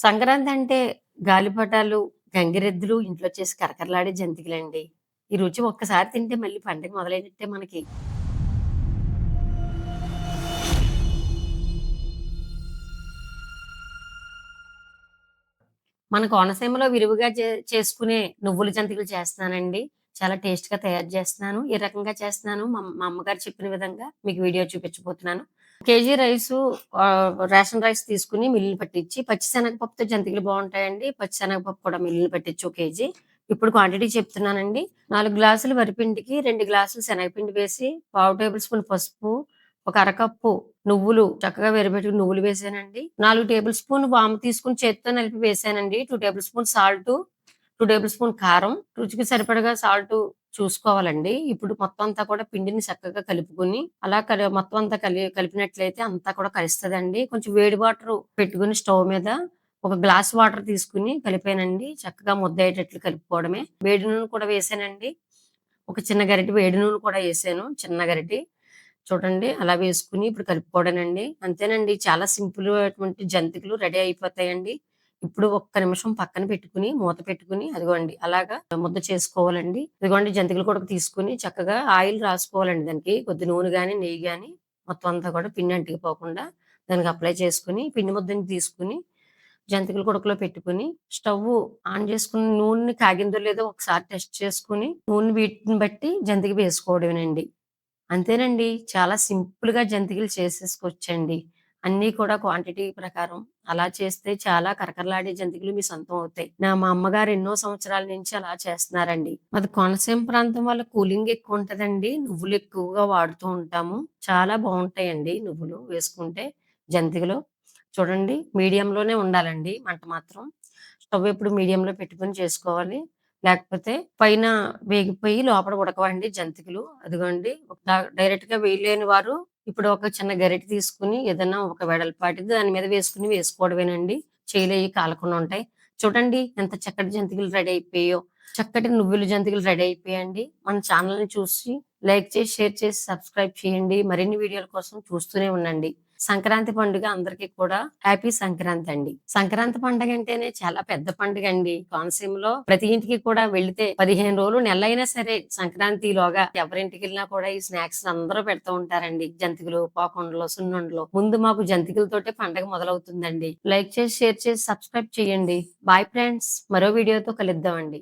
సంక్రాంతి అంటే గాలిపటాలు, గంగిరెద్దులు, ఇంట్లో చేసి కరకరలాడే జంతికలండి. ఈ రుచి ఒక్కసారి తింటే మళ్ళీ పండగ మొదలైనట్టే మనకి. మన కోనసీమలో విరివిగా చేసుకునే నువ్వుల జంతికలు చేస్తున్నానండి. చాలా టేస్ట్‌గా తయారు చేస్తున్నాను. ఏ రకంగా చేస్తున్నాను మా అమ్మగారు చెప్పిన విధంగా మీకు వీడియో చూపించబోతున్నాను. కేజీ రైసు రేషన్ రైస్ తీసుకొని మిల్లులు పట్టించి, పచ్చిశనగపప్పుతో జంతికలు బావుంటాయండి. పచ్చిశనగపప్పు కూడా మిల్లులు పట్టించి ఒక కేజీ. ఇప్పుడు క్వాంటిటీ చెప్తున్నానండి. 4 గ్లాసులు వరిపిండికి 2 గ్లాసులు శనగపిండి వేసి, పావు టేబుల్ స్పూన్ పసుపు, ఒక అరకప్పు నువ్వులు చక్కగా వేరబెట్టుకుని నువ్వులు వేసానండి. 4 టేబుల్ స్పూన్ వాము తీసుకొని చేత్తో నలిపి వేసానండి. 2 table spoon salt, 2 table spoon కారం, రుచికి సరిపడగా సాల్టు చూసుకోవాలండి. ఇప్పుడు మొత్తం అంతా కూడా పిండిని చక్కగా కలుపుకొని, అలా మొత్తం అంతా కలిపినట్లయితే అంతా కూడా కలుస్తదండి. కొంచెం వేడి వాటరు పెట్టుకొని స్టవ్ మీద ఒక గ్లాస్ వాటర్ తీసుకొని కలిపానండి. చక్కగా ముద్దయ్యేటట్లు కలుపుకోవడమే. వేడి నూనె కూడా వేసానండి. ఒక చిన్న గరిటె వేడి నూనె కూడా ఏసాను. చిన్న గరిటె. చూడండి అలా వేసుకొని ఇప్పుడు కలుపుకోవడమేనండి. అంతేనండి. చాలా సింపుల్ అటువంటి జంతికలు రెడీ అయిపోతాయండి. ఇప్పుడు ఒక్క నిమిషం పక్కన పెట్టుకొని, మూత పెట్టుకొని అదిగోండి అలాగా ముద్ద చేసుకోవాలండి. ఇదిగోండి జంతికల కొడక తీసుకొని చక్కగా ఆయిల్ రాసుకోవాలండి దానికి. కొద్ది నూనె గాని, నెయ్యి గాని మొత్తం అంతా కూడా పిండి అంటుకుపోకుండా దానికి అప్లై చేసుకొని, పిండి ముద్దని తీసుకొని జంతికల కుడకలో పెట్టుకొని, స్టవ్వు ఆన్ చేసుకొని నూనె కాగిందో లేదో ఒకసారి టెస్ట్ చేసుకొని, నూనె వీటిని బట్టి జంతిక వేసుకోవడమేనండి. అంతేనండి. చాలా సింపుల్‌గా జంతికలు చేసేసుకోవచ్చండి. అన్నీ కూడా క్వాంటిటీ ప్రకారం అలా చేస్తే చాలా కరకరలాడే జంతికలు మీ సొంతం అవుతాయి. మా అమ్మగారు ఎన్నో సంవత్సరాల నుంచి అలా చేస్తున్నారండి. మాది కోనసీమ ప్రాంతం వల్ల కూలింగ్ ఎక్కువుంటదండి. నువ్వులు ఎక్కువగా వాడుతూ ఉంటాము. చాలా బావుంటాయండి నువ్వులు వేసుకుంటే జంతికలు. చూడండి మీడియంలోనే ఉండాలండి మంట మాత్రం. స్టవ్ ఎప్పుడు మీడియంలో పెట్టుకొని చేసుకోవాలి. లేకపోతే పైన వేగిపోయి లోపల ఉడకవండి జంతికలు. అదిగోండి డైరెక్ట్‌గా వేయలేని వారు ఇప్పుడు ఒక చిన్న గరిటె తీసుకొని ఏదన్నా ఒక వెడల్పాటిది దాని మీద వేసుకోవడమేనండి. చేయిలయి కాలకుండా ఉంటాయి. చూడండి ఎంత చక్కటి జంతికలు రెడీ అయిపోయాయో. చక్కటి నువ్వుల జంతికలు రెడీ అయిపోయాయండి. మన ఛానెల్‌ని చూసి లైక్ చేసి, షేర్ చేసి, సబ్స్క్రైబ్ చేయండి. మరిన్ని వీడియోల కోసం చూస్తూనే ఉండండి. సంక్రాంతి పండుగ అందరికీ కూడా హ్యాపీ సంక్రాంతి అండి. సంక్రాంతి పండగ అంటేనే చాలా పెద్ద పండుగండి. కోనసీమలో ప్రతి ఇంటికి కూడా వెళితే 15 రోజులు నెలలైనా సరే సంక్రాంతిలోగా ఎవరింటికెళ్ళినా కూడా ఈ స్నాక్స్ అందరూ పెడుతూ ఉంటారండి. జంతికలు, పాకుండలు, సున్నుండలు. ముందు మాకు జంతికలతోటే పండగ మొదలవుతుందండి. లైక్ చేసి, షేర్ చేసి, సబ్స్క్రైబ్ చేయండి. Bye friends. మరో వీడియోతో కలుద్దామండి.